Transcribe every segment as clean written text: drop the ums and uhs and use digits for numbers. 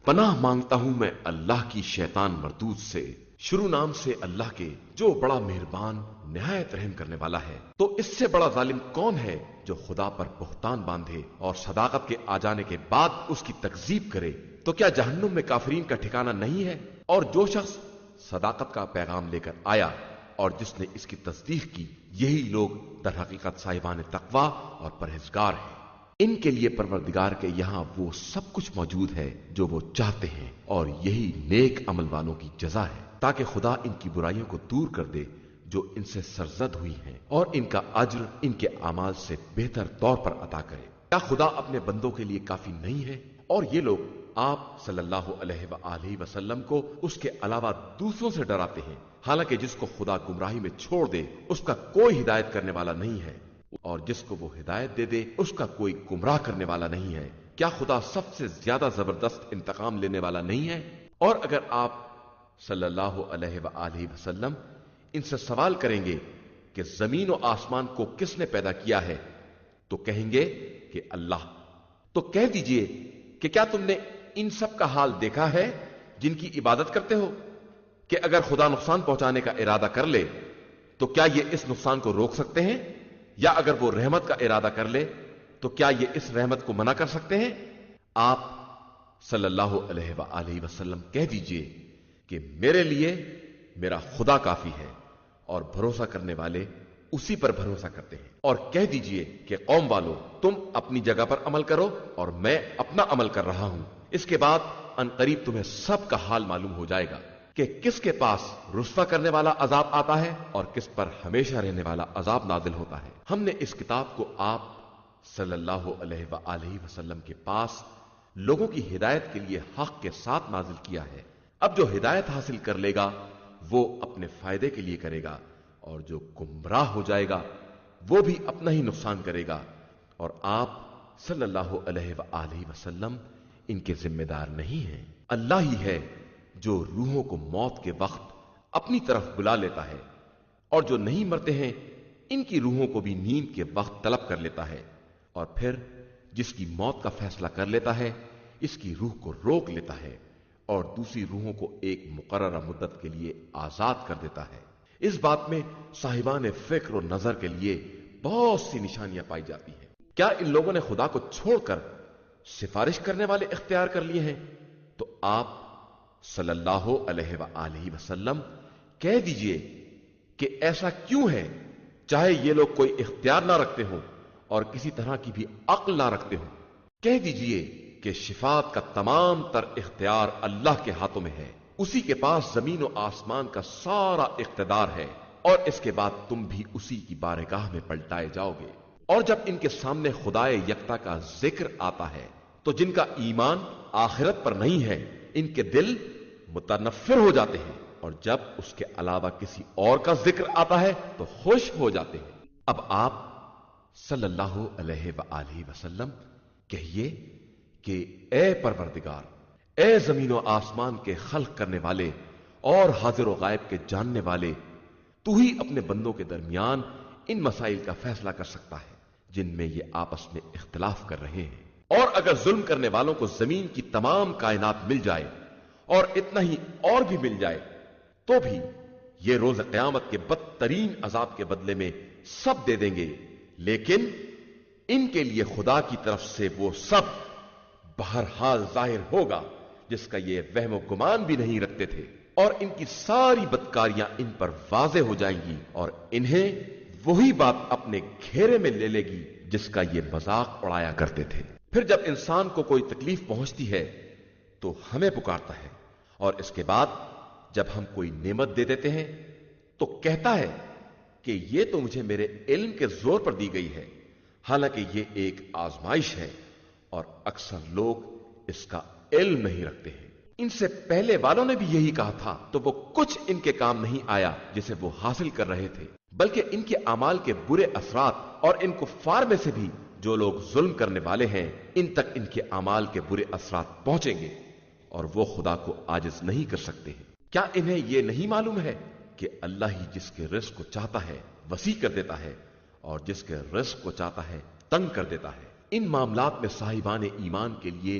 پناہ مانگتا ہوں میں اللہ کی شیطان مردود سے، شروع نام سے اللہ کے جو بڑا مہربان نہایت رحم کرنے والا ہے۔ تو اس سے بڑا ظالم کون ہے جو خدا پر بہتان باندھے اور صداقت کے آ جانے کے بعد اس کی تکذیب کرے؟ تو کیا جہنم میں کافرین کا ٹھکانہ نہیں ہے؟ اور جو شخص صداقت کا پیغام لے کر آیا اور جس نے اس کی تصدیق کی، یہی لوگ در حقیقت صاحبان تقوی اور پرہیزگار ہیں۔ ان کے لیے پروردگار کے یہاں وہ سب کچھ موجود ہے جو وہ چاہتے ہیں، اور یہی نیک عمل والوں کی جزا ہے، تاکہ خدا ان کی برائیوں کو دور کر دے جو ان سے سرزد ہوئی ہیں، اور ان کا اجر ان کے اعمال سے بہتر طور پر عطا کرے۔ کیا خدا اپنے بندوں کے لیے کافی نہیں ہے؟ اور یہ لوگ آپ صلی اللہ علیہ وآلہ وسلم کو اس کے علاوہ دوسروں سے ڈراتے ہیں، حالانکہ جس کو خدا گمراہی میں چھوڑ دے اس کا کوئی ہدایت کرنے والا نہیں ہے، اور جس کو وہ ہدایت دے دے اس کا کوئی گمراہ کرنے والا نہیں ہے۔ کیا خدا سب سے زیادہ زبردست انتقام لینے والا نہیں ہے؟ اور اگر آپ صلی اللہ علیہ وآلہ وسلم ان سے سوال کریں گے کہ زمین و آسمان کو کس نے پیدا کیا ہے، تو کہیں گے کہ اللہ۔ تو کہہ دیجئے کہ کیا تم نے ان سب کا حال دیکھا ہے جن کی عبادت کرتے ہو، کہ اگر خدا نقصان پہنچانے کا ارادہ کر لے تو کیا یہ اس نقصان کو روک سکتے ہیں؟ یا اگر وہ رحمت کا ارادہ کر لے تو کیا یہ اس رحمت کو منع کر سکتے ہیں؟ آپ صلی اللہ علیہ وآلہ وسلم کہہ دیجئے کہ میرے لیے میرا خدا کافی ہے، اور بھروسہ کرنے والے اسی پر بھروسہ کرتے ہیں۔ اور کہہ دیجئے کہ قوم والو، تم اپنی جگہ پر عمل کرو اور میں اپنا عمل کر رہا ہوں، اس کے بعد ان قریب تمہیں سب کا حال معلوم ہو جائے گا کہ کس کے پاس رسوا کرنے والا عذاب آتا ہے اور کس پر ہمیشہ رہنے والا عذاب نازل ہوتا ہے۔ ہم نے اس کتاب کو آپ صلی اللہ علیہ وآلہ وسلم کے پاس لوگوں کی ہدایت کے لیے حق کے ساتھ نازل کیا ہے۔ اب جو ہدایت حاصل کر لے گا وہ اپنے فائدے کے لیے کرے گا، اور جو گمراہ ہو جائے گا وہ بھی اپنا ہی نقصان کرے گا، اور آپ صلی اللہ علیہ وآلہ وسلم ان کے ذمہ دار نہیں ہیں۔ اللہ ہی ہے جو روحوں کو موت کے وقت اپنی طرف بلا لیتا ہے، اور جو نہیں مرتے ہیں ان کی روحوں کو بھی نیند کے وقت طلب کر لیتا ہے، اور پھر جس کی موت کا فیصلہ کر لیتا ہے اس کی روح کو روک لیتا ہے، اور دوسری روحوں کو ایک مقررہ مدت کے لیے آزاد کر دیتا ہے۔ اس بات میں صاحبان فکر و نظر کے لیے بہت سی نشانیاں پائی جاتی ہیں۔ کیا ان لوگوں نے خدا کو چھوڑ کر سفارش کرنے والے اختیار کر لیے ہیں؟ تو آپ صلی اللہ علیہ وآلہ وسلم کہہ دیجئے کہ ایسا کیوں ہے؟ چاہے یہ لوگ کوئی اختیار نہ رکھتے ہوں اور کسی طرح کی بھی عقل نہ رکھتے ہوں، کہہ دیجئے کہ شفاعت کا تمام تر اختیار اللہ کے ہاتھوں میں ہے، اسی کے پاس زمین و آسمان کا سارا اقتدار ہے، اور اس کے بعد تم بھی اسی کی بارگاہ میں پلٹائے جاؤ گے۔ اور جب ان کے سامنے خدائے یکتا کا ذکر آتا ہے تو جن کا ایمان آخرت پر نہیں ہے ان کے دل متنفر ہو جاتے ہیں، اور جب اس کے علاوہ کسی اور کا ذکر آتا ہے تو خوش ہو جاتے ہیں۔ اب آپ صلی اللہ علیہ وآلہ وسلم کہیے کہ اے پروردگار، اے زمین و آسمان کے خلق کرنے والے اور حاضر و غائب کے جاننے والے، تو ہی اپنے بندوں کے درمیان ان مسائل کا فیصلہ کر سکتا ہے جن میں یہ آپس میں اختلاف کر رہے ہیں۔ اور اگر ظلم کرنے والوں کو زمین کی تمام کائنات مل جائے اور اتنا ہی اور بھی مل جائے تو بھی یہ روز قیامت کے بدترین عذاب کے بدلے میں سب دے دیں گے، لیکن ان کے لیے خدا کی طرف سے وہ سب بہرحال ظاہر ہوگا جس کا یہ وہم و گمان بھی نہیں رکھتے تھے، اور ان کی ساری بدکاریاں ان پر واضح ہو جائیں گی، اور انہیں وہی بات اپنے گھیرے میں لے لے گی جس کا یہ مذاق اڑایا کرتے تھے۔ پھر جب انسان کو کوئی تکلیف پہنچتی ہے تو ہمیں پکارتا ہے، اور اس کے بعد جب ہم کوئی نعمت دے دیتے ہیں تو کہتا ہے کہ یہ تو مجھے میرے علم کے زور پر دی گئی ہے، حالانکہ یہ ایک آزمائش ہے، اور اکثر لوگ اس کا علم نہیں رکھتے ہیں۔ ان سے پہلے والوں نے بھی یہی کہا تھا تو وہ کچھ ان کے کام نہیں آیا جسے وہ حاصل کر رہے تھے، بلکہ ان کے اعمال کے برے اثرات، اور ان کفار میں سے بھی جو لوگ ظلم کرنے والے ہیں ان تک ان کے اعمال کے برے اثرات پہنچیں گے، اور وہ خدا کو عاجز نہیں کر سکتے ہیں۔ کیا انہیں یہ نہیں معلوم ہے کہ اللہ ہی جس کے رزق کو چاہتا ہے وسیع کر دیتا ہے، اور جس کے رزق کو چاہتا ہے تنگ کر دیتا ہے؟ ان معاملات میں صاحبان ایمان کے لیے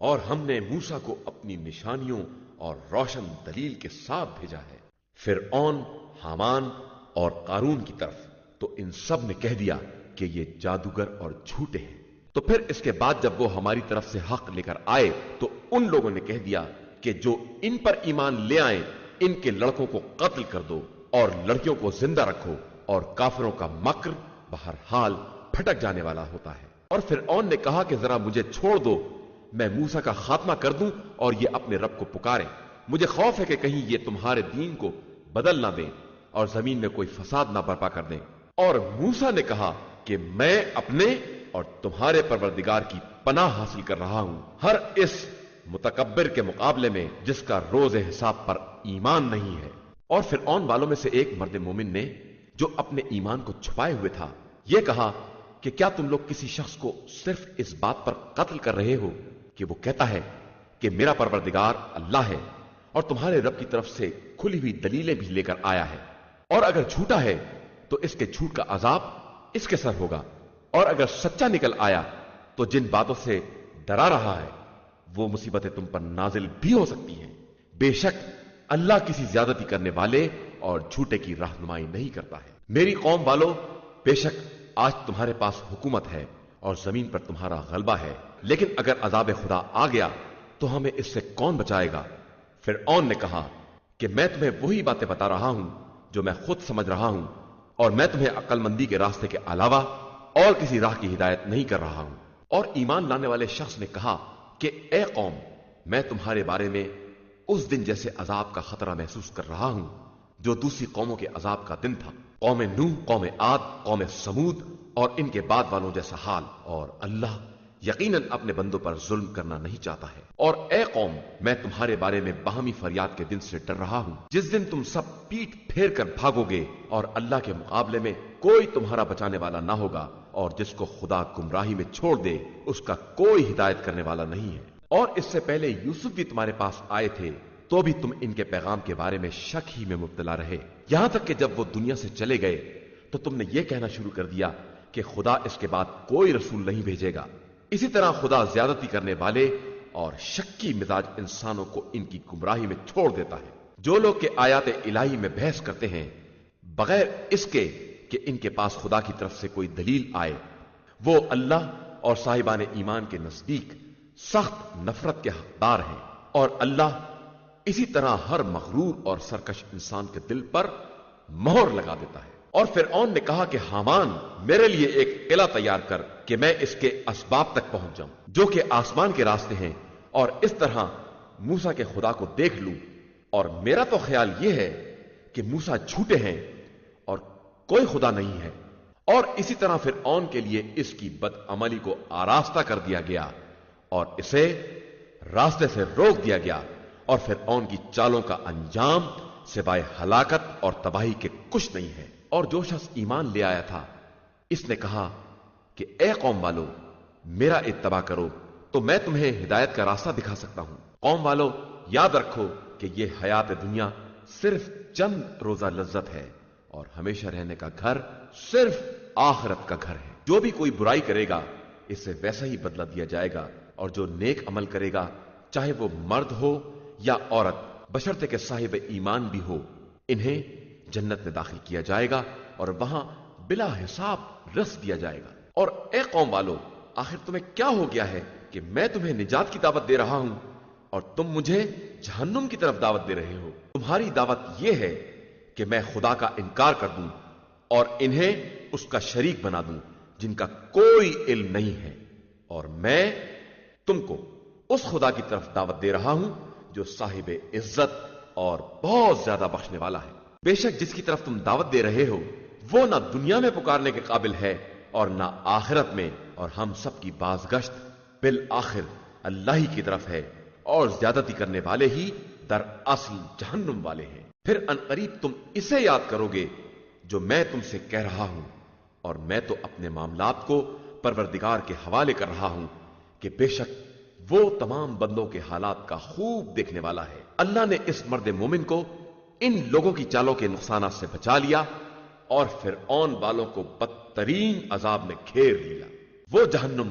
اور ہم نے موسیٰ کو اپنی نشانیوں اور روشن دلیل کے ساتھ بھیجا ہے۔ فرعون، حامان اور قارون کی طرف تو ان سب نے کہہ دیا کہ یہ جادوگر اور جھوٹے ہیں۔ تو پھر اس کے بعد جب وہ ہماری طرف سے حق لے کر آئے تو ان لوگوں نے کہہ دیا کہ جو ان پر ایمان لے آئیں ان کے لڑکوں کو قتل کر دو اور لڑکیوں کو زندہ رکھو، اور کافروں کا مکر بہرحال پھٹک جانے والا ہوتا ہے۔ اور فرعون نے کہا کہ ذرا مجھے چھوڑ دو، میں موسیٰ کا خاتمہ کر دوں اور یہ اپنے رب کو پکارے، مجھے خوف ہے کہ کہیں یہ تمہارے دین کو بدل نہ دیں اور زمین میں کوئی فساد نہ برپا کر دیں۔ اور موسیٰ نے کہا کہ میں اپنے اور تمہارے پروردگار کی پناہ حاصل کر رہا ہوں ہر اس متکبر کے مقابلے میں جس کا روز حساب پر ایمان نہیں ہے۔ اور فرعون والوں میں سے ایک مرد مومن نے جو اپنے ایمان کو چھپائے ہوئے تھا یہ کہا کہ کیا تم لوگ کسی شخص کو صرف اس بات پر قتل کر رہے ہو کہ وہ کہتا ہے کہ میرا پروردگار اللہ ہے اور تمہارے رب کی طرف سے کھلی ہوئی دلیلیں بھی لے کر آیا ہے، اور اگر جھوٹا ہے تو اس کے جھوٹ کا عذاب اس کے سر ہوگا، اور اگر سچا نکل آیا تو جن باتوں سے ڈرا رہا ہے وہ مصیبتیں تم پر نازل بھی ہو سکتی ہیں۔ بے شک اللہ کسی زیادتی کرنے والے اور جھوٹے کی رہنمائی نہیں کرتا ہے۔ میری قوم والو، بے شک آج تمہارے پاس حکومت ہے اور زمین پر تمہارا غلبہ ہے، لیکن اگر عذاب خدا آ گیا تو ہمیں اس سے کون بچائے گا؟ فرعون نے کہا کہ میں تمہیں وہی باتیں بتا رہا ہوں جو میں خود سمجھ رہا ہوں، اور میں تمہیں عقل مندی کے راستے کے علاوہ اور کسی راہ کی ہدایت نہیں کر رہا ہوں۔ اور ایمان لانے والے شخص نے کہا کہ اے قوم، میں تمہارے بارے میں اس دن جیسے عذاب کا خطرہ محسوس کر رہا ہوں جو دوسری قوموں کے عذاب کا دن تھا، قوم نوح، قوم عاد، قوم سمود اور ان کے بعد والوں جیسا حال، اور اللہ یقیناً اپنے بندوں پر ظلم کرنا نہیں چاہتا ہے۔ اور اے قوم، میں تمہارے بارے میں باہمی فریاد کے دن سے ڈر رہا ہوں جس دن تم سب پیٹ پھیر کر بھاگو گے اور اللہ کے مقابلے میں کوئی تمہارا بچانے والا نہ ہوگا، اور جس کو خدا گمراہی میں چھوڑ دے اس کا کوئی ہدایت کرنے والا نہیں ہے۔ اور اس سے پہلے یوسف بھی تمہارے پاس آئے تھے تو بھی تم ان کے پیغام کے بارے میں شک ہی میں مبتلا رہے، یہاں تک کہ جب وہ دنیا سے چلے گئے تو تم نے یہ کہنا شروع کر دیا کہ خدا اس کے بعد کوئی رسول نہیں بھیجے گا۔ اسی طرح خدا زیادتی کرنے والے اور شکی مزاج انسانوں کو ان کی گمراہی میں چھوڑ دیتا ہے۔ جو لوگ کہ آیات الہی میں بحث کرتے ہیں بغیر اس کے کہ ان کے پاس خدا کی طرف سے کوئی دلیل آئے، وہ اللہ اور صاحبان ایمان کے نزدیک سخت نفرت کے حقدار ہیں، اور اللہ اسی طرح ہر مغرور اور سرکش انسان کے دل پر مہر لگا دیتا ہے۔ اور فرعون نے کہا کہ حامان، میرے لیے ایک قلعہ تیار کر کہ میں اس کے اسباب تک پہنچ جاؤں جو کہ آسمان کے راستے ہیں، اور اس طرح موسیٰ کے خدا کو دیکھ لوں۔ اور میرا تو خیال یہ ہے کہ موسیٰ جھوٹے ہیں اور کوئی خدا نہیں ہے۔ اور اسی طرح فرعون کے لیے اس کی بدعملی کو آراستہ کر دیا گیا اور اسے راستے سے روک دیا گیا، اور فرعون کی چالوں کا انجام سوائے ہلاکت اور تباہی کے کچھ نہیں ہے۔ اور جو شخص ایمان لے آیا تھا اس نے کہا کہ اے قوم والو، میرا اتباع کرو تو میں تمہیں ہدایت کا راستہ دکھا سکتا ہوں۔ قوم والو، یاد رکھو کہ یہ حیات دنیا صرف چند روزہ لذت ہے، اور ہمیشہ رہنے کا گھر صرف آخرت کا گھر ہے۔ جو بھی کوئی برائی کرے گا اس سے ویسا ہی بدلہ دیا جائے گا، اور جو نیک عمل کرے گا چاہے وہ مرد ہو یا عورت، بشرطے کہ صاحب ایمان بھی ہو، انہیں جنت میں داخل کیا جائے گا اور وہاں بلا حساب رزق دیا جائے گا۔ اور اے قوم والو، آخر تمہیں کیا ہو گیا ہے کہ میں تمہیں نجات کی دعوت دے رہا ہوں اور تم مجھے جہنم کی طرف دعوت دے رہے ہو؟ تمہاری دعوت یہ ہے کہ میں خدا کا انکار کر دوں اور انہیں اس کا شریک بنا دوں جن کا کوئی علم نہیں ہے، اور میں تم کو اس خدا کی طرف دعوت دے رہا ہوں جو صاحب عزت اور بہت زیادہ بخشنے والا ہے۔ بے شک جس کی طرف تم دعوت دے رہے ہو وہ نہ دنیا میں پکارنے کے قابل ہے اور نہ آخرت میں، اور ہم سب کی بازگشت بالآخر اللہ ہی کی طرف ہے، اور زیادتی کرنے والے ہی در اصل جہنم والے ہیں۔ پھر عنقریب تم اسے یاد کرو گے جو میں تم سے کہہ رہا ہوں، اور میں تو اپنے معاملات کو پروردگار کے حوالے کر رہا ہوں کہ بے شک وہ تمام بندوں کے حالات کا خوب دیکھنے والا ہے۔ اللہ نے اس مرد مومن کو ان لوگوں کی چالوں کے نقصانات سے بچا لیا اور فرعون والوں کو بدترین عذاب میں گھیر لیا۔ وہ جہنم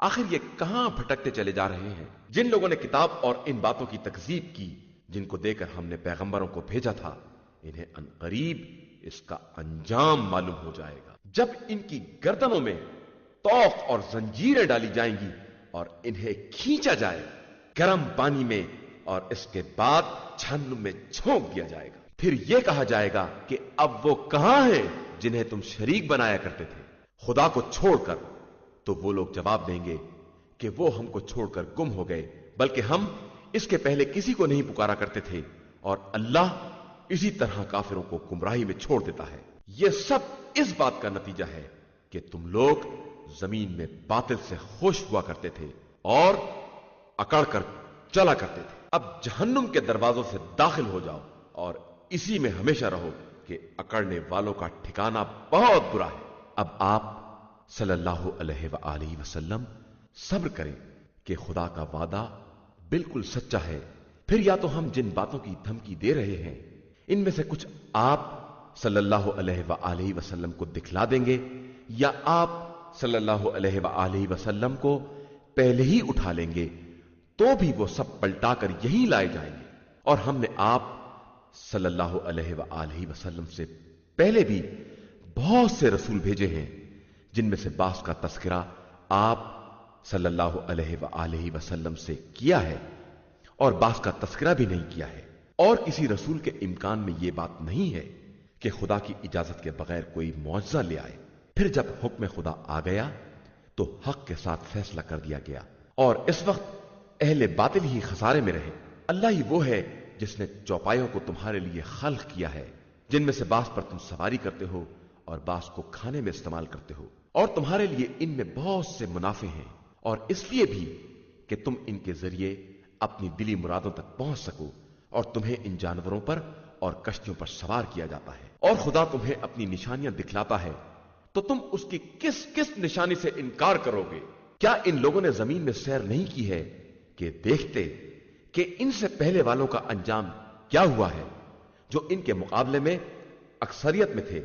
آخر یہ کہاں بھٹکتے چلے جا رہے ہیں؟ جن لوگوں نے کتاب اور ان باتوں کی تکذیب کی جن کو دے کر ہم نے پیغمبروں کو بھیجا تھا، انہیں عنقریب اس کا انجام معلوم ہو جائے گا، جب ان کی گردنوں میں طوق اور زنجیریں ڈالی جائیں گی اور انہیں کھینچا جائے گرم پانی میں، اور اس کے بعد جہنم میں جھونک دیا جائے گا۔ پھر یہ کہا جائے گا کہ اب وہ کہاں ہیں جنہیں تم شریک بنایا کرتے تھے خدا کو چھوڑ کر؟ تو وہ لوگ جواب دیں گے کہ وہ ہم کو چھوڑ کر گم ہو گئے، بلکہ ہم اس کے پہلے کسی کو نہیں پکارا کرتے تھے، اور اللہ اسی طرح کافروں کو گمراہی میں چھوڑ دیتا ہے۔ یہ سب اس بات کا نتیجہ ہے کہ تم لوگ زمین میں باطل سے خوش ہوا کرتے تھے اور اکڑ کر چلا کرتے تھے۔ اب جہنم کے دروازوں سے داخل ہو جاؤ اور اسی میں ہمیشہ رہو کہ اکڑنے والوں کا ٹھکانہ بہت برا ہے۔ اب آپ صلی اللہ علیہ وآلہ وسلم صبر کریں کہ خدا کا وعدہ بالکل سچا ہے۔ پھر یا تو ہم جن باتوں کی دھمکی دے رہے ہیں ان میں سے کچھ آپ صلی اللہ علیہ وآلہ وسلم کو دکھلا دیں گے، یا آپ صلی اللہ علیہ وآلہ وسلم کو پہلے ہی اٹھا لیں گے، تو بھی وہ سب پلٹا کر یہی لائے جائیں گے۔ اور ہم نے آپ صلی اللہ علیہ وآلہ وسلم سے پہلے بھی بہت سے رسول بھیجے ہیں جن میں سے بعض کا تذکرہ آپ صلی اللہ علیہ وآلہ وسلم سے کیا ہے اور بعض کا تذکرہ بھی نہیں کیا ہے، اور کسی رسول کے امکان میں یہ بات نہیں ہے کہ خدا کی اجازت کے بغیر کوئی معجزہ لے آئے۔ پھر جب حکم خدا آ گیا تو حق کے ساتھ فیصلہ کر دیا گیا، اور اس وقت اہل باطل ہی خسارے میں رہے۔ اللہ ہی وہ ہے جس نے چوپایوں کو تمہارے لیے خلق کیا ہے، جن میں سے بعض پر تم سواری کرتے ہو اور بعض کو کھانے میں استعمال کرتے ہو، اور تمہارے لیے ان میں بہت سے منافع ہیں، اور اس لیے بھی کہ تم ان کے ذریعے اپنی دلی مرادوں تک پہنچ سکو، اور تمہیں ان جانوروں پر اور کشتیوں پر سوار کیا جاتا ہے، اور خدا تمہیں اپنی نشانیاں دکھلاتا ہے، تو تم اس کی کس کس نشانی سے انکار کرو گے؟ کیا ان لوگوں نے زمین میں سیر نہیں کی ہے کہ دیکھتے کہ ان سے پہلے والوں کا انجام کیا ہوا ہے، جو ان کے مقابلے میں اکثریت میں تھے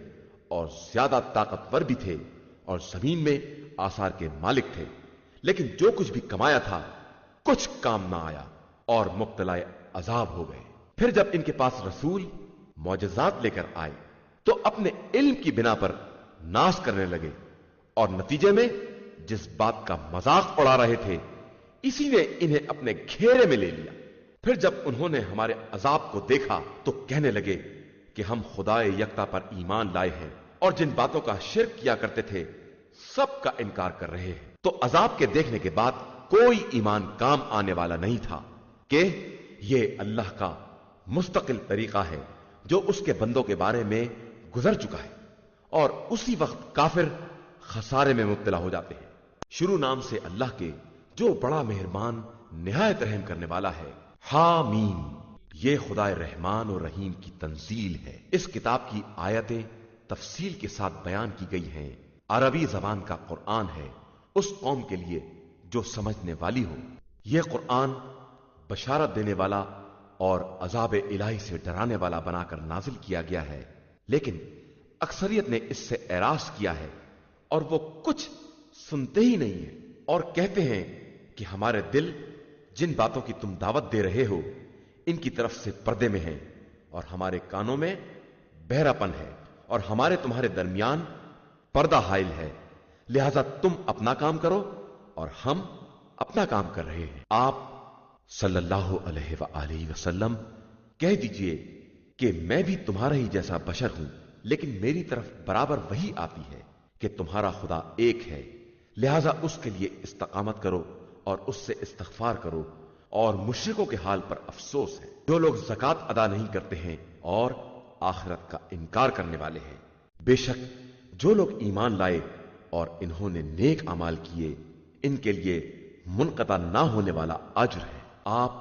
اور زیادہ طاقتور بھی تھے اور زمین میں آثار کے مالک تھے، لیکن جو کچھ بھی کمایا تھا کچھ کام نہ آیا اور مبتلا عذاب ہو گئے۔ پھر جب ان کے پاس رسول معجزات لے کر آئے تو اپنے علم کی بنا پر ناز کرنے لگے، اور نتیجے میں جس بات کا مذاق اڑا رہے تھے اسی نے انہیں اپنے گھیرے میں لے لیا۔ پھر جب انہوں نے ہمارے عذاب کو دیکھا تو کہنے لگے کہ ہم خدا یکتا پر ایمان لائے ہیں، اور جن باتوں کا شرک کیا کرتے تھے سب کا انکار کر رہے ہیں۔ تو عذاب کے دیکھنے کے بعد کوئی ایمان کام آنے والا نہیں تھا کہ یہ اللہ کا مستقل طریقہ ہے جو اس کے بندوں کے بارے میں گزر چکا ہے، اور اسی وقت کافر خسارے میں مبتلا ہو جاتے ہیں۔ شروع نام سے اللہ کے جو بڑا مہربان نہایت رحم کرنے والا ہے۔ حامیم، یہ خدا رحمان اور رحیم کی تنزیل ہے۔ اس کتاب کی آیتیں تفصیل کے ساتھ بیان کی گئی ہیں۔ عربی زبان کا قرآن ہے اس قوم کے لیے جو سمجھنے والی ہو۔ یہ قرآن بشارت دینے والا اور عذاب الہی سے ڈرانے والا بنا کر نازل کیا گیا ہے، لیکن اکثریت نے اس سے اعراض کیا ہے اور وہ کچھ سنتے ہی نہیں ہیں، اور کہتے ہیں کہ ہمارے دل جن باتوں کی تم دعوت دے رہے ہو ان کی طرف سے پردے میں ہیں، اور ہمارے کانوں میں بہراپن ہے، اور ہمارے تمہارے درمیان پردہ حائل ہے، لہذا تم اپنا کام کرو اور ہم اپنا کام کر رہے ہیں۔ آپ صلی اللہ علیہ وآلہ وسلم کہہ دیجئے کہ میں بھی تمہارا ہی جیسا بشر ہوں، لیکن میری طرف برابر وہی آتی ہے کہ تمہارا خدا ایک ہے، لہذا اس کے لیے استقامت کرو اور اس سے استغفار کرو، اور مشرکوں کے حال پر افسوس ہے جو لوگ زکوٰۃ ادا نہیں کرتے ہیں اور آخرت کا انکار کرنے والے ہیں۔ بے شک جو لوگ ایمان لائے اور انہوں نے نیک اعمال کیے ان کے لیے منقطع نہ ہونے والا اجر ہے۔ آپ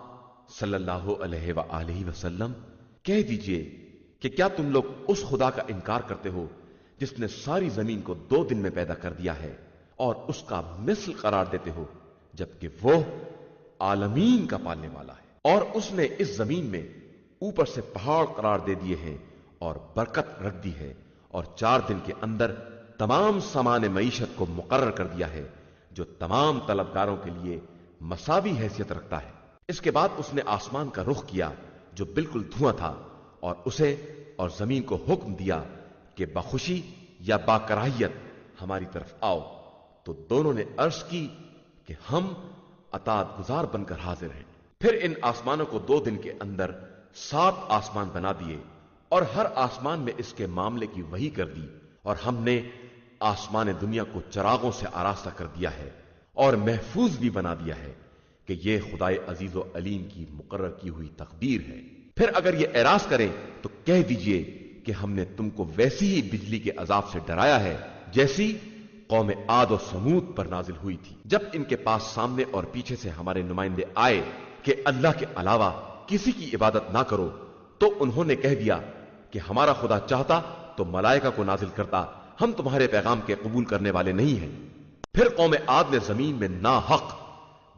صلی اللہ علیہ وآلہ وسلم کہہ دیجئے کہ کیا تم لوگ اس خدا کا انکار کرتے ہو جس نے ساری زمین کو 2 دن میں پیدا کر دیا ہے اور اس کا مثل قرار دیتے ہو، جبکہ وہ عالمین کا پالنے والا ہے، اور اس نے اس زمین میں اوپر سے پہاڑ قرار دے دیے ہیں اور برکت رکھ دی ہے، اور 4 دن کے اندر تمام سامان معیشت کو مقرر کر دیا ہے، جو تمام طلبگاروں کے لیے مساوی حیثیت رکھتا ہے۔ اس کے بعد اس نے آسمان کا رخ کیا جو بالکل دھواں تھا، اور اسے اور زمین کو حکم دیا کہ بخوشی یا باکراہیت ہماری طرف آؤ، تو دونوں نے عرض کی کہ ہم اطاعت گزار بن کر حاضر ہیں۔ پھر ان آسمانوں کو 2 دن کے اندر 7 آسمان بنا دیے، اور ہر آسمان میں اس کے معاملے کی وحی کر دی، اور ہم نے آسمان دنیا کو چراغوں سے آراستہ کر دیا ہے اور محفوظ بھی بنا دیا ہے کہ یہ خدائے عزیز و علیم کی مقرر کی ہوئی تقدیر ہے۔ پھر اگر یہ اعراض کریں تو کہہ دیجئے کہ ہم نے تم کو ویسی ہی بجلی کے عذاب سے ڈرایا ہے جیسی قوم عاد و سمود پر نازل ہوئی تھی، جب ان کے پاس سامنے اور پیچھے سے ہمارے نمائندے آئے کہ اللہ کے علاوہ کسی کی عبادت نہ کرو، تو انہوں نے کہہ دیا کہ ہمارا خدا چاہتا تو ملائکہ کو نازل کرتا، ہم تمہارے پیغام کے قبول کرنے والے نہیں ہیں۔ پھر قوم عاد نے زمین میں ناحق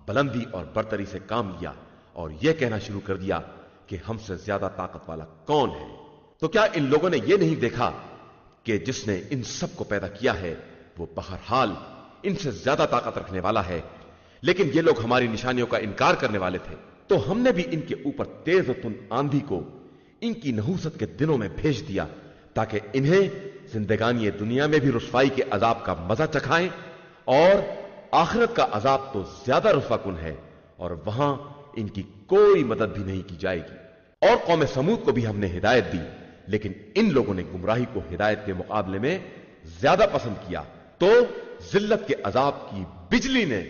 بلندی اور برتری سے کام لیا اور یہ کہنا شروع کر دیا کہ ہم سے زیادہ طاقت والا کون ہے؟ تو کیا ان لوگوں نے یہ نہیں دیکھا کہ جس نے ان سب کو پیدا کیا ہے وہ بہرحال ان سے زیادہ طاقت رکھنے والا ہے؟ لیکن یہ لوگ ہماری نشانیوں کا انکار کرنے والے تھے، تو ہم نے بھی ان کے اوپر تیز و تند آندھی کو ان کی نحوست کے دنوں میں بھیج دیا تاکہ انہیں زندگانی دنیا میں بھی رسوائی کے عذاب کا مزہ چکھائیں، اور آخرت کا عذاب تو زیادہ رسوا کن ہے اور وہاں ان کی کوئی مدد بھی نہیں کی جائے گی۔ اور قوم سمود کو بھی ہم نے ہدایت دی، لیکن ان لوگوں نے گمراہی کو ہدایت کے مقابلے میں زیادہ پسند کیا، تو ذلت کے عذاب کی بجلی نے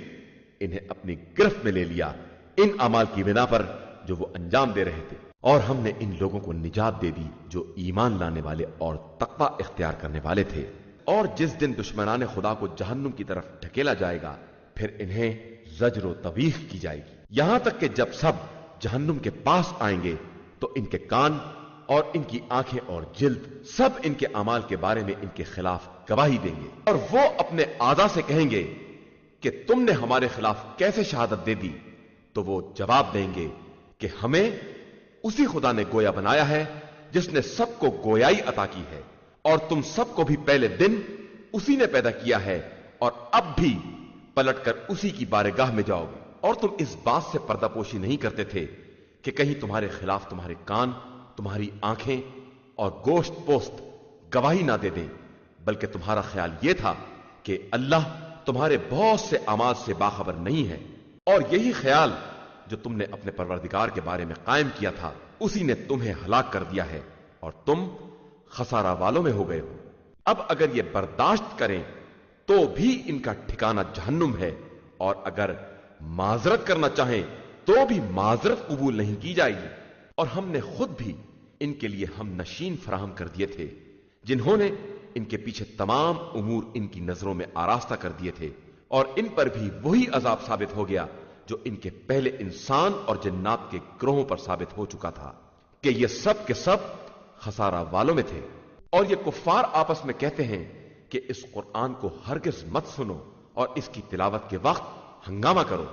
انہیں اپنی گرفت میں لے لیا ان اعمال کی بنا پر جو وہ انجام دے رہے تھے۔ اور ہم نے ان لوگوں کو نجات دے دی جو ایمان لانے والے اور تقوی اختیار کرنے والے تھے۔ اور جس دن دشمنان خدا کو جہنم کی طرف ڈھکیلا جائے گا پھر انہیں زجر و توبیخ کی جائے گی، یہاں تک کہ جب سب جہنم کے پاس آئیں گے تو ان کے کان اور ان کی آنکھیں اور جلد سب ان کے اعمال کے بارے میں ان کے خلاف گواہی دیں گے، اور وہ اپنے اعضاء سے کہیں گے کہ تم نے ہمارے خلاف کیسے شہادت دے دی؟ تو وہ جواب دیں گے کہ ہمیں اسی خدا نے گویا بنایا ہے جس نے سب کو گویائی عطا کی ہے، اور تم سب کو بھی پہلے دن اسی نے پیدا کیا ہے، اور اب بھی پلٹ کر اسی کی بارگاہ میں جاؤ گے۔ اور تم اس بات سے پردہ پوشی نہیں کرتے تھے کہ کہیں تمہارے خلاف تمہارے کان، تمہاری آنکھیں اور گوشت پوست گواہی نہ دے دیں، بلکہ تمہارا خیال یہ تھا کہ اللہ تمہارے بہت سے اعمال سے باخبر نہیں ہے، اور یہی خیال جو تم نے اپنے پروردگار کے بارے میں قائم کیا تھا اسی نے تمہیں ہلاک کر دیا ہے، اور تم خسارہ والوں میں ہو گئے ہو۔ اب اگر یہ برداشت کریں تو بھی ان کا ٹھکانہ جہنم ہے، اور اگر معذرت کرنا چاہیں تو بھی معذرت قبول نہیں کی جائے گی۔ اور ہم نے خود بھی ان کے لیے ہم نشین فراہم کر دیے تھے جنہوں نے ان کے پیچھے تمام امور ان کی نظروں میں آراستہ کر دیے تھے، اور ان پر بھی وہی عذاب ثابت ہو گیا جو ان کے پہلے انسان اور جنات کے گروہوں پر ثابت ہو چکا تھا کہ یہ سب کے سب خسارہ والوں میں تھے۔ اور یہ کفار آپس میں کہتے ہیں کہ اس قرآن کو ہرگز مت سنو اور اس کی تلاوت کے وقت ہنگامہ کرو،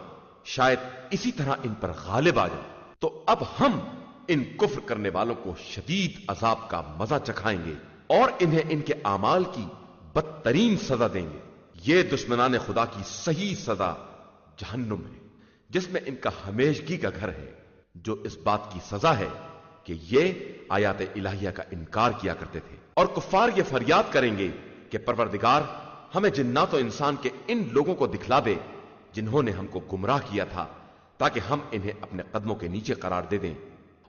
شاید اسی طرح ان پر غالب آ جائے۔ تو اب ہم ان کفر کرنے والوں کو شدید عذاب کا مزہ چکھائیں گے اور انہیں ان کے اعمال کی بدترین سزا دیں گے۔ یہ دشمنان خدا کی صحیح سزا جہنم ہے جس میں ان کا ہمیشگی کا گھر ہے، جو اس بات کی سزا ہے کہ یہ آیات الہیہ کا انکار کیا کرتے تھے۔ اور کفار یہ فریاد کریں گے کہ پروردگار ہمیں جنات و انسان کے ان لوگوں کو دکھلا دے جنہوں نے ہم کو گمراہ کیا تھا، تاکہ ہم انہیں اپنے قدموں کے نیچے قرار دے دیں،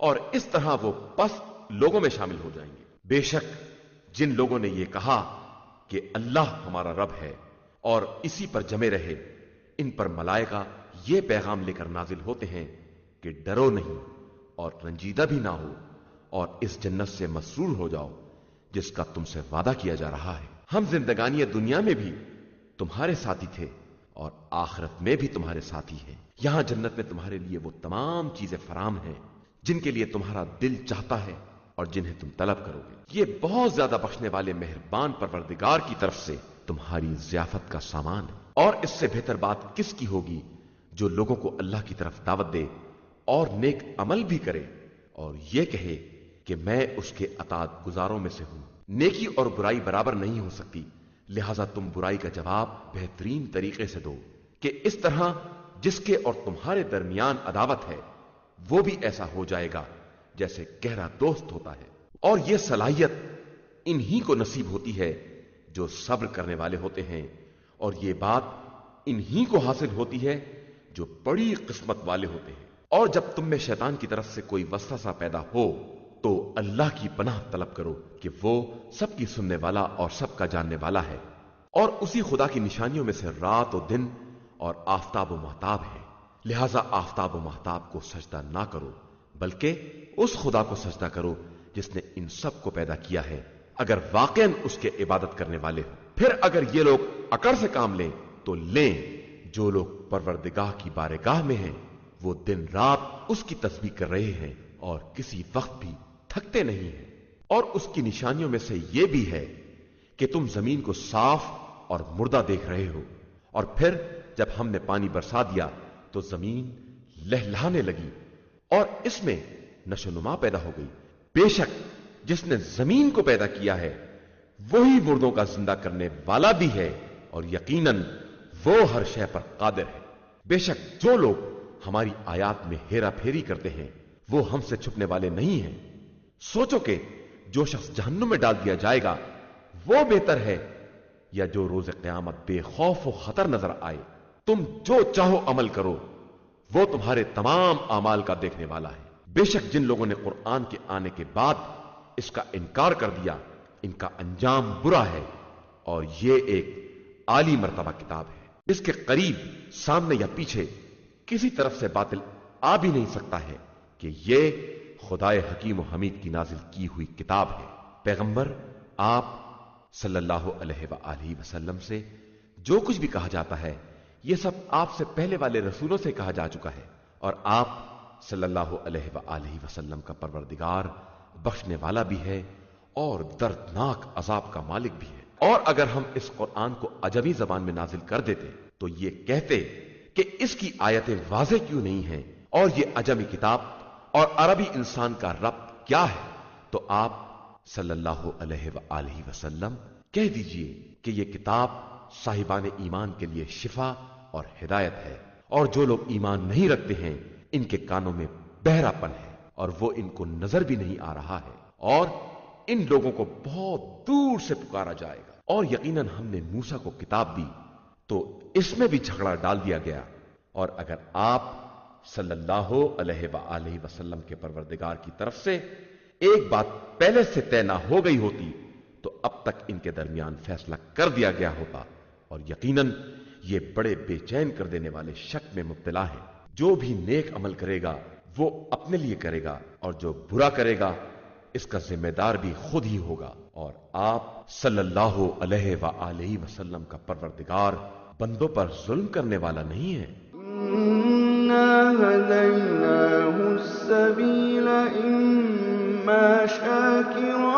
اور اس طرح وہ پست لوگوں میں شامل ہو جائیں گے۔ بے شک جن لوگوں نے یہ کہا کہ اللہ ہمارا رب ہے اور اسی پر جمے رہے، ان پر ملائکہ یہ پیغام لے کر نازل ہوتے ہیں کہ ڈرو نہیں اور رنجیدہ بھی نہ ہو، اور اس جنت سے مسرور ہو جاؤ جس کا تم سے وعدہ کیا جا رہا ہے۔ ہم زندگانی دنیا میں بھی تمہارے ساتھی تھے اور آخرت میں بھی تمہارے ساتھی ہیں۔ یہاں جنت میں تمہارے لیے وہ تمام چیزیں فراہم ہیں جن کے لیے تمہارا دل چاہتا ہے اور جنہیں تم طلب کرو گے۔ یہ بہت زیادہ بخشنے والے مہربان پروردگار کی طرف سے تمہاری ضیافت کا سامان ہے۔ اور اس سے بہتر بات کس کی ہوگی جو لوگوں کو اللہ کی طرف دعوت دے اور نیک عمل بھی کرے اور یہ کہے کہ میں اس کے اطاعت گزاروں میں سے ہوں۔ نیکی اور برائی برابر نہیں ہو سکتی، لہذا تم برائی کا جواب بہترین طریقے سے دو۔ کہ اس طرح جس کے اور تمہارے درمیان عداوت ہے وہ بھی ایسا ہو جائے گا جیسے گہرا دوست ہوتا ہے. اور یہ صلاحیت انہی کو نصیب ہوتی ہے جو صبر کرنے والے ہوتے ہیں، اور یہ بات انہی کو حاصل ہوتی ہے جو بڑی قسمت والے ہوتے ہیں. اور جب تم میں شیطان کی طرف سے کوئی وسوسہ پیدا ہو تو اللہ کی پناہ طلب کرو کہ وہ سب کی سننے والا اور سب کا جاننے والا ہے. اور اسی خدا کی نشانیوں میں سے رات و دن اور آفتاب و مہتاب ہے. لہذا آفتاب و مہتاب کو سجدہ نہ کرو بلکہ اس خدا کو سجدہ کرو جس نے ان سب کو پیدا کیا ہے، اگر واقعاً اس کے عبادت کرنے والے ہو. پھر اگر یہ لوگ اکڑ سے کام لیں تو لیں. جو لوگ پروردگاہ کی بارگاہ میں ہیں وہ دن رات اس کی تسبیح کر رہے ہیں اور کسی وقت بھی تھکتے نہیں ہیں. اور اس کی نشانیوں میں سے یہ بھی ہے کہ تم زمین کو صاف اور مردہ دیکھ رہے ہو، اور پھر جب ہم نے پانی برسا دیا تو زمین لہلہانے لگی اور اس میں نشو و نما پیدا ہو گئی. بے شک جس نے زمین کو پیدا کیا ہے وہی مردوں کا زندہ کرنے والا بھی ہے، اور یقیناً وہ ہر شے پر قادر ہے. بے شک جو لوگ ہماری آیات میں ہیرا پھیری کرتے ہیں وہ ہم سے چھپنے والے نہیں ہیں. سوچو کہ جو شخص جہنم میں ڈال دیا جائے گا وہ بہتر ہے یا جو روز قیامت بے خوف و خطر نظر آئے. تم جو چاہو عمل کرو، وہ تمہارے تمام اعمال کا دیکھنے والا ہے. بے شک جن لوگوں نے قرآن کے آنے کے بعد اس کا انکار کر دیا ان کا انجام برا ہے، اور یہ ایک عالی مرتبہ کتاب ہے. اس کے قریب، سامنے یا پیچھے کسی طرف سے باطل آ بھی نہیں سکتا ہے کہ یہ خدائے حکیم و حمید کی نازل کی ہوئی کتاب ہے. پیغمبر آپ صلی اللہ علیہ وآلہ وسلم سے جو کچھ بھی کہا جاتا ہے یہ سب آپ سے پہلے والے رسولوں سے کہا جا چکا ہے، اور آپ صلی اللہ علیہ وآلہ وسلم کا پروردگار بخشنے والا بھی ہے اور دردناک عذاب کا مالک بھی ہے. اور اگر ہم اس قرآن کو عجمی زبان میں نازل کر دیتے تو یہ کہتے کہ اس کی آیتیں واضح کیوں نہیں ہیں، اور یہ عجمی کتاب اور عربی انسان کا ربط کیا ہے، تو آپ صلی اللہ علیہ وآلہ وسلم کہہ دیجئے کہ یہ کتاب صاحبان ایمان کے لیے شفا اور ہدایت ہے، اور جو لوگ ایمان نہیں رکھتے ہیں ان کے کانوں میں بہرا پن ہے اور وہ ان کو نظر بھی نہیں آ رہا ہے، اور ان لوگوں کو بہت دور سے پکارا جائے گا. اور یقیناً ہم نے موسیٰ کو کتاب دی تو اس میں بھی جھگڑا ڈال دیا گیا، اور اگر آپ صلی اللہ علیہ وآلہ وسلم کے پروردگار کی طرف سے ایک بات پہلے سے طے نہ ہو گئی ہوتی تو اب تک ان کے درمیان فیصلہ کر دیا گیا ہوتا. اور یقیناً یہ بڑے بے چین کر دینے والے شک میں مبتلا ہے. جو بھی نیک عمل کرے گا وہ اپنے لیے کرے گا، اور جو برا کرے گا اس کا ذمہ دار بھی خود ہی ہوگا. اور آپ صلی اللہ علیہ وآلہ وسلم کا پروردگار بندوں پر ظلم کرنے والا نہیں ہے. إِنَّا هَدَيْنَاهُ السَّبِيلَ إِمَّا شَاكِرًا